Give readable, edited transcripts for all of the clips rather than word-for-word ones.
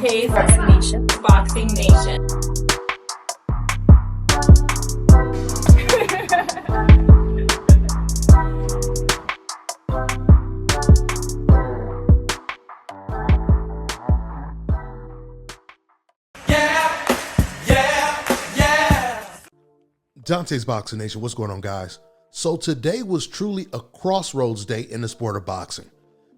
Dante's Boxing Nation. Boxing Nation. Dante's Boxing Nation, what's going on, guys? So today was truly a crossroads day in the sport of boxing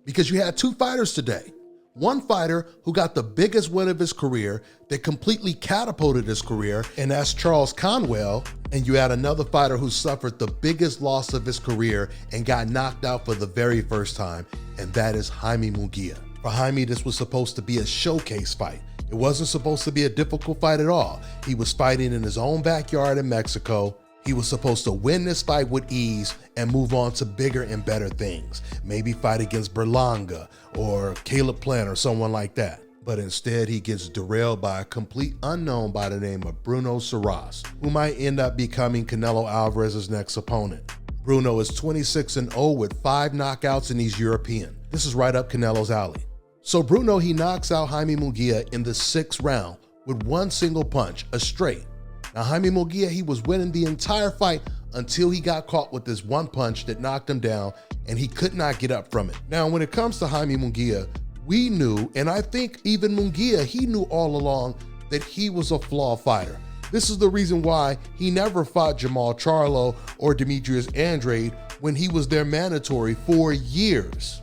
because you had two fighters today. One fighter who got the biggest win of his career that completely catapulted his career, and that's Charles Conwell. And you had another fighter who suffered the biggest loss of his career and got knocked out for the very first time, and that is Jaime Munguia. For Jaime, this was supposed to be a showcase fight. It wasn't supposed to be a difficult fight at all. He was fighting in his own backyard in Mexico. He was supposed to win this fight with ease and move on to bigger and better things. Maybe fight against Berlanga or Caleb Plant or someone like that. But instead, he gets derailed by a complete unknown by the name of Bruno Saras, who might end up becoming Canelo Alvarez's next opponent. Bruno is 26-0 with 5 knockouts and he's European. This is right up Canelo's alley. So Bruno, he knocks out Jaime Munguia in the 6th round with one single punch, a straight. Now Jaime Munguia, he was winning the entire fight until he got caught with this one punch that knocked him down and he could not get up from it. Now when it comes to Jaime Munguia, we knew, and I think even Munguia, he knew all along that he was a flawed fighter. This is the reason why he never fought Jamal Charlo or Demetrius Andrade when he was their mandatory for years.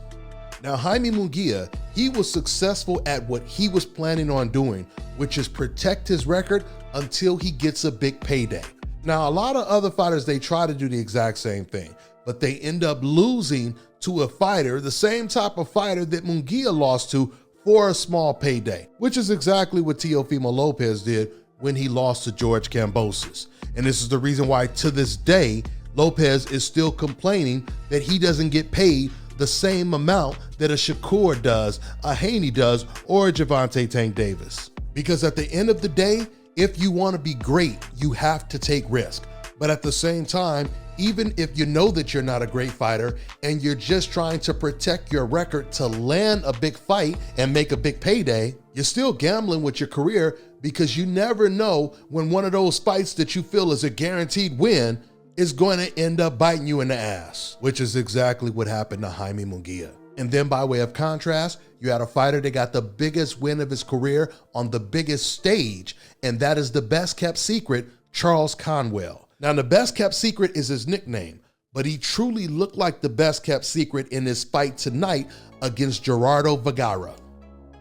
Now Jaime Munguia, he was successful at what he was planning on doing, which is protect his record until he gets a big payday. Now a lot of other fighters, they try to do the exact same thing, but they end up losing to a fighter, the same type of fighter that Munguia lost to for a small payday, which is exactly what Teofimo Lopez did when he lost to George Kambosos. And this is the reason why to this day, Lopez is still complaining that he doesn't get paid the same amount that a Shakur does, a Haney does, or a Gervonta Tank Davis. Because at the end of the day, if you want to be great, you have to take risk. But at the same time, even if you know that you're not a great fighter and you're just trying to protect your record to land a big fight and make a big payday, you're still gambling with your career because you never know when one of those fights that you feel is a guaranteed win is going to end up biting you in the ass, which is exactly what happened to Jaime Munguia. And then by way of contrast, you had a fighter that got the biggest win of his career on the biggest stage, and that is the best kept secret, Charles Conwell. Now the best kept secret is his nickname, but he truly looked like the best kept secret in this fight tonight against Gerardo Vergara.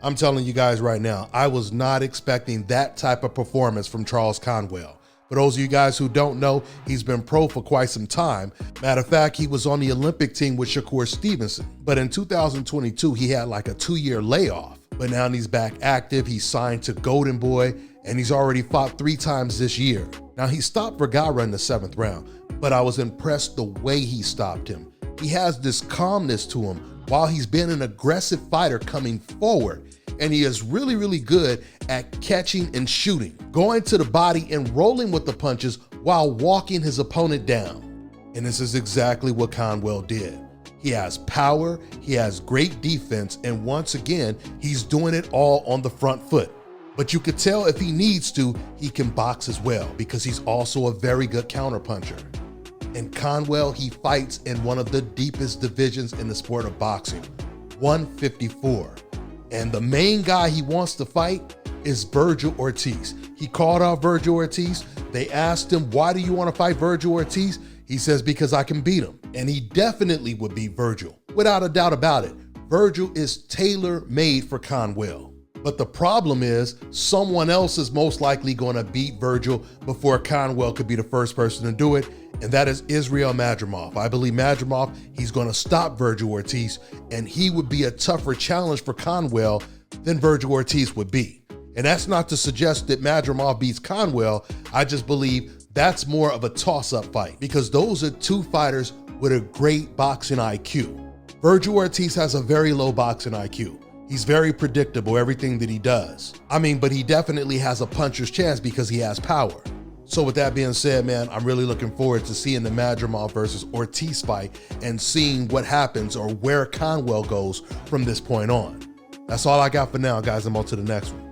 I'm telling you guys right now, I was not expecting that type of performance from Charles Conwell. For those of you guys who don't know, he's been pro for quite some time. Matter of fact, he was on the Olympic team with Shakur Stevenson. But in 2022, he had like a 2-year layoff. But now he's back active, he's signed to Golden Boy, and he's already fought 3 times this year. Now he stopped Vergara in the 7th round, but I was impressed the way he stopped him. He has this calmness to him while he's been an aggressive fighter coming forward. And he is really, really good at catching and shooting, going to the body and rolling with the punches while walking his opponent down. And this is exactly what Conwell did. He has power, he has great defense, and once again, he's doing it all on the front foot. But you could tell if he needs to, he can box as well because he's also a very good counterpuncher. And Conwell, he fights in one of the deepest divisions in the sport of boxing, 154. And the main guy he wants to fight is Vergil Ortiz. He called out Vergil Ortiz. They asked him, why do you want to fight Vergil Ortiz? He says, because I can beat him. And he definitely would beat Vergil, without a doubt about it. Vergil is tailor-made for Conwell. But the problem is someone else is most likely going to beat Vergil before Conwell could be the first person to do it, and that is Israel Madrimov. I believe Madrimov, he's going to stop Vergil Ortiz, and he would be a tougher challenge for Conwell than Vergil Ortiz would be. And that's not to suggest that Madrimov beats Conwell. I just believe that's more of a toss-up fight because those are two fighters with a great boxing IQ. Vergil Ortiz has a very low boxing IQ. He's very predictable, everything that he does. But he definitely has a puncher's chance because he has power. So with that being said, man, I'm really looking forward to seeing the Madrimov versus Ortiz fight and seeing what happens or where Conwell goes from this point on. That's all I got for now, guys. I'm on to the next one.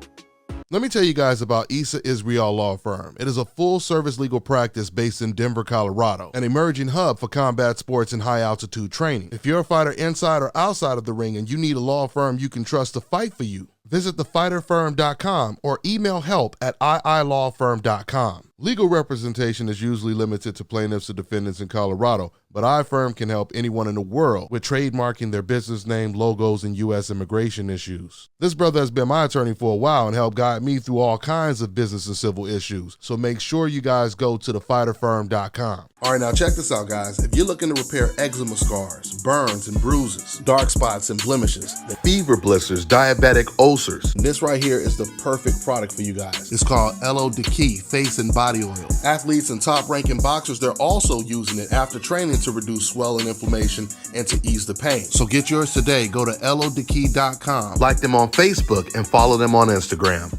Let me tell you guys about Issa Israel Law Firm. It is a full-service legal practice based in Denver, Colorado, an emerging hub for combat sports and high-altitude training. If you're a fighter inside or outside of the ring and you need a law firm you can trust to fight for you, visit thefighterfirm.com or email help@iilawfirm.com. Legal representation is usually limited to plaintiffs or defendants in Colorado, but iFirm can help anyone in the world with trademarking their business name, logos, and U.S. immigration issues. This brother has been my attorney for a while and helped guide me through all kinds of business and civil issues, so make sure you guys go to thefighterfirm.com. All right, now check this out, guys. If you're looking to repair eczema scars, burns and bruises, dark spots and blemishes, fever blisters, diabetic ulcers, this right here is the perfect product for you guys. It's called LO Deki Face and Body Oil. Athletes and top-ranking boxers, they're also using it after training to reduce swelling, inflammation, and to ease the pain. So get yours today. Go to lodeki.com, like them on Facebook, and follow them on Instagram.